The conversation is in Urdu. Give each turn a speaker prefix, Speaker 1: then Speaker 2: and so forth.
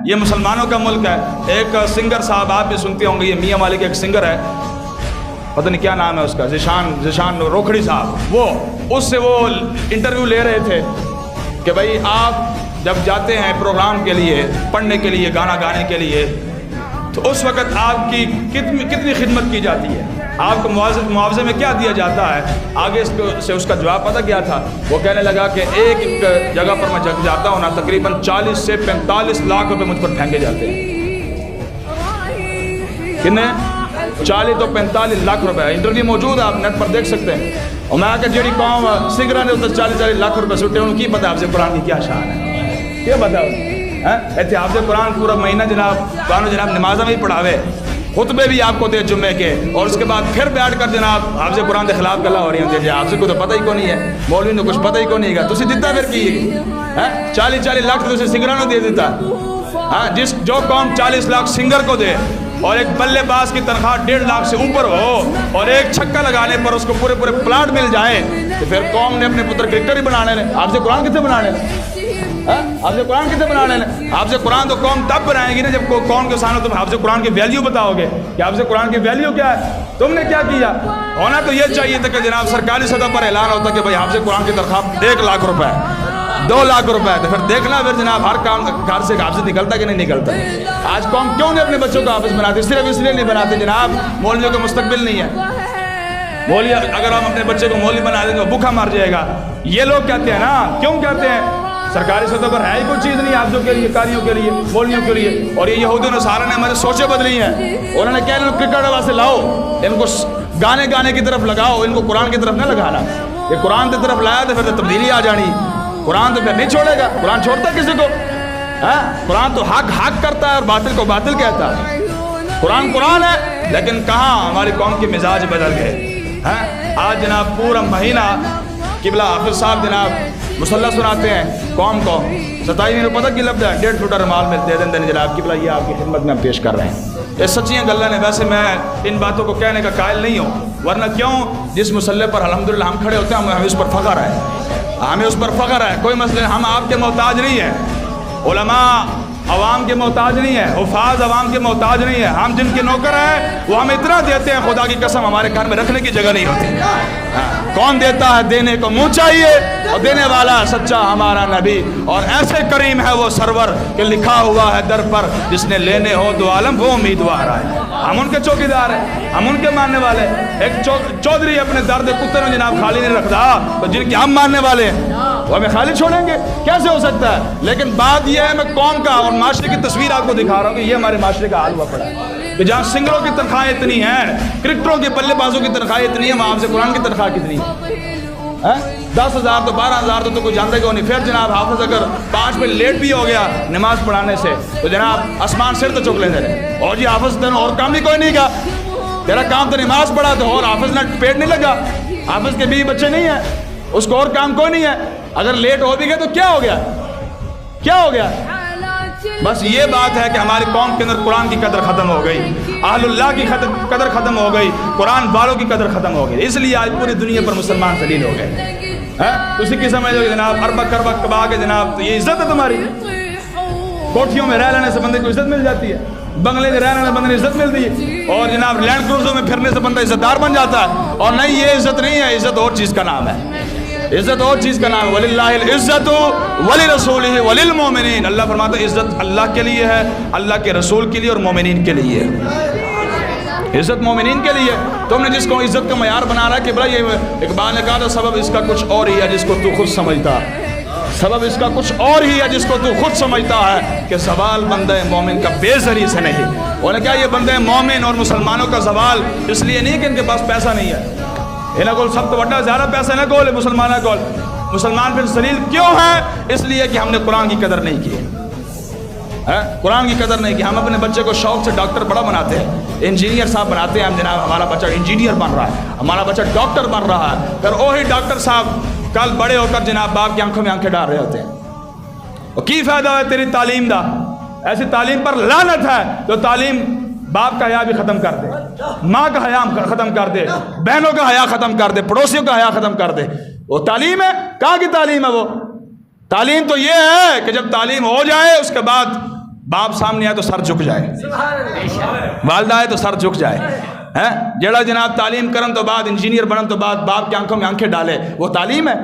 Speaker 1: یہ مسلمانوں کا ملک ہے. ایک سنگر صاحب آپ بھی سنتے ہوں گے, یہ میاں مالک ایک سنگر ہے, پتہ نہیں کیا نام ہے اس کا, ذیشان روکھڑی صاحب. وہ اس سے وہ انٹرویو لے رہے تھے کہ بھائی آپ جب جاتے ہیں پروگرام کے لیے, پڑھنے کے لیے, گانا گانے کے لیے, تو اس وقت آپ کی کتنی خدمت کی جاتی ہے, آپ کو معاوضے میں کیا دیا جاتا ہے؟ آگے سے اس کا جواب پتہ کیا تھا؟ وہ کہنے لگا کہ ایک جگہ پر میں جب جاتا ہوں نا, تقریباً 40 سے 45 لاکھ روپے مجھ پر پھینکے جاتے ہیں. کتنے؟ 40 تو 45 لاکھ روپے. انٹرویو موجود ہے, آپ نیٹ پر دیکھ سکتے ہیں. اور میں کہ جیڑی قوم سنگراں نے 40 لاکھ روپے سٹے, انہوں کی پتہ آپ سے قرآن کی کیا شان ہے, کیا پتہ ایتھے آپ سے قرآن پورا مہینہ جناب نمازاں بھی پڑھاوے, خطبے بھی آپ کو دے جمعے کے, اور اس کے بعد پھر بیٹھ کر جناب حافظ قرآن کے خلاف گلا ہو رہی ہیں. جی آپ سے کو تو پتہ ہی کو نہیں ہے, مولوی نے کچھ پتہ ہی کو نہیں گا. تسی دیتا پھر کی 40 لاکھ تسی سنگراں نے دے دیتا. جو قوم 40 لاکھ سنگر کو دے اور ایک بلے باز کی تنخواہ 1.5 لاکھ سے اوپر ہو, اور ایک چھکا لگانے پر اس کو پورے پلاٹ مل جائیں, تو پھر قوم نے اپنے پتر کرکٹر ہی بنانے لیں. آپ سے قرآن کتنے بنانے لیں؟ آپ سے قرآن کتنے بنانے لیں؟ آپ سے قرآن تو قوم تب بنائے گی نا جب قوم کے سامنے تم آپ سے قرآن کی ویلیو بتاؤ گے کہ آپ سے قرآن کی ویلیو کیا ہے, تم نے کیا کیا. ہونا تو یہ چاہیے تھا کہ جناب سرکاری سطح پر اعلان ہوتا کہ بھائی آپ سے قرآن کی تنخواہ 1 لاکھ روپے, 2 لاکھ روپے, تو پھر دیکھنا پھر جناب ہر کام گھر سے حافظ نکلتا کہ نہیں نکلتا. آج قوم کیوں نہیں اپنے بچوں کو حافظ بناتے؟ صرف اس لیے نہیں بناتے جناب مولویوں کا مستقبل نہیں ہے. مولوی اگر ہم اپنے بچے کو مولوی بنا دیں گے بھوکا مر جائے گا. یہ لوگ کہتے ہیں نا, کیوں کہتے ہیں؟ سرکاری سطح پر ہے ہی کوئی چیز نہیں حافظوں کے لیے, قاریوں کے لیے, مولویوں کے لیے. اور یہ یہودی نصارہ نے ہماری سوچیں بدلی ہیں. انہوں نے کہا ان کو کرکٹ واسطے لاؤ, ان کو گانے کی طرف لگاؤ, ان کو قرآن کی طرف نہ لگانا. یہ قرآن کی طرف لایا تو پھر تبدیلی آ جانی. قرآن تو پھر نہیں چھوڑے گا. قرآن چھوڑتا کسی کو؟ قرآن تو حق کرتا ہے اور باطل کو باطل کہتا ہے. قرآن ہے, لیکن کہاں ہماری قوم کے مزاج بدل گئے. آج جناب پورا مہینہ قبلہ حافظ صاحب جناب مصلی سناتے ہیں قوم کو. 27 میں پتہ کی لفظ ہے 1.5 فٹ رومال میں دے دیں جناب قبلہ, یہ آپ کی خدمت میں ہم پیش کر رہے ہیں. یہ سچیاں گلیں ہیں. ویسے میں ان باتوں کو کہنے کا قائل نہیں ہوں, ورنہ کیوں جس مسلح پر الحمدللہ ہم کھڑے ہوتے ہیں ہمیں اس پر فخر ہے, ہمیں اس پر فخر ہے. کوئی مسئلہ, ہم آپ کے محتاج نہیں ہیں, علماء عوام کے محتاج نہیں ہے, حفاظ عوام کے محتاج نہیں ہے. ہم جن کے نوکر ہیں وہ ہم اتنا دیتے ہیں, خدا کی قسم ہمارے گھر میں رکھنے کی جگہ نہیں ہوتی. کون دیتا ہے؟ دینے کو منہ چاہیے, اور دینے والا سچا ہمارا نبی. اور ایسے کریم ہے وہ سرور کہ لکھا ہوا ہے در پر, جس نے لینے ہو دو عالم وہ امیدوار ہے. ہم ان کے چوکیدار ہیں, ہم ان کے ماننے والے. ایک چودھری اپنے درد کتے میں جناب خالی نہیں رکھتا, تو جن کے ہم ماننے والے ہیں وہ ہمیں خالی چھوڑیں گے؟ کیسے ہو سکتا ہے؟ لیکن بات یہ ہے, میں قوم کا اور معاشرے کی تصویر آپ کو دکھا رہا ہوں کہ یہ ہمارے معاشرے کا حال ہوا پڑا ہے کہ جہاں سنگروں کی تنخواہیں اتنی ہیں, کرکٹروں کے بلے بازوں کی تنخواہیں اتنی ہیں, وہاں سے قرآن کی تنخواہ کتنی ہے؟ 10,000 تو 12,000 تو کوئی جانتے کو نہیں. پھر جناب حافظ اگر 5 بجے لیٹ بھی ہو گیا نماز پڑھانے سے تو جناب آسمان سر تو چک لیتے رہے, اور جی حافظ تین اور کام بھی کوئی نہیں کا, تیرا کام تو نماز پڑھا, تو اور حافظ نہ پیٹ نہیں لگا, حافظ کے بیوی بچے نہیں ہیں, اس کو اور کام کوئی نہیں ہے. اگر لیٹ ہو بھی گئے تو کیا ہو گیا؟ کیا ہو گیا؟ بس یہ بات ہے کہ ہماری قوم کے اندر قرآن کی قدر ختم ہو گئی, اہل اللہ کی قدر ختم ہو گئی, قرآن والوں کی قدر ختم ہو گئی. اس لیے آج پوری دنیا پر مسلمان ذلیل ہو گئے. اسی کی سمجھ لو جناب اربا کربا کبا کے جناب یہ عزت ہے تمہاری. کوٹھیوں میں رہ لینے سے بندے کو عزت مل جاتی ہے, بنگلے میں رہنے سے بندے نے عزت ملتی ہے, اور جناب لینڈ کروزوں میں پھرنے سے بندہ عزت دار بن جاتا ہے. اور نہیں, یہ عزت نہیں ہے, عزت اور چیز کا نام ہے, عزت اور چیز کا نام ہے. وَلِلَّهِ الْعِزَّةُ وَلِرَسُولِهِ وَلِلْمُؤْمِنِينَ. اللہ فرماتا ہے عزت اللہ کے لیے ہے, اللہ کے رسول کے لیے اور مومنین کے لیے. عزت مومنین کے لیے. تم نے جس کو عزت کا معیار بنا رہا ہے کہ بھائی یہ اقبال نے کہا تھا سبب اس کا کچھ اور ہی ہے جس کو تو خود سمجھتا, سبب اس کا کچھ اور ہی ہے جس کو تو خود سمجھتا ہے, کہ زوال بندہ مومن کا بے ذری سے نہیں. انہوں نے کہا یہ بندہ مومن اور مسلمانوں کا زوال اس لیے نہیں کہ ان کے پاس پیسہ نہیں ہے, انہاں کو سب تو بڑا زیادہ پیسہ نہ کول مسلمانوں کو. مسلمان پھر ذلیل کیوں ہے؟ اس لیے کہ ہم نے قرآن کی قدر نہیں کی, قرآن کی قدر نہیں کی. ہم اپنے بچے کو شوق سے ڈاکٹر بڑا بناتے ہیں, انجینئر صاحب بناتے ہیں. ہم جناب ہمارا بچہ انجینئر بن رہا ہے, ہمارا بچہ ڈاکٹر بن رہا ہے. پھر وہی ڈاکٹر صاحب کل بڑے ہو کر جناب باپ کی آنکھوں میں آنکھیں ڈال رہے ہوتے ہیں. اور کی فائدہ ہے تیری تعلیم دا؟ ایسی تعلیم پر لعنت ہے جو تعلیم باپ کا حیا بھی ختم کر دے, ماں کا حیا ختم کر دے, بہنوں کا حیا ختم کر دے, پڑوسیوں کا حیا ختم کر دے. وہ تعلیم ہے؟ کہاں کی تعلیم ہے وہ؟ تعلیم تو یہ ہے کہ جب تعلیم ہو جائے اس کے بعد باپ سامنے آئے تو سر جھک جائے، والدہ آئے تو سر جھک جائے. جڑا جناب تعلیم کرن تو بعد انجینئر بنن تو بعد باپ کی آنکھوں میں آنکھیں ڈالے، وہ تعلیم ہے؟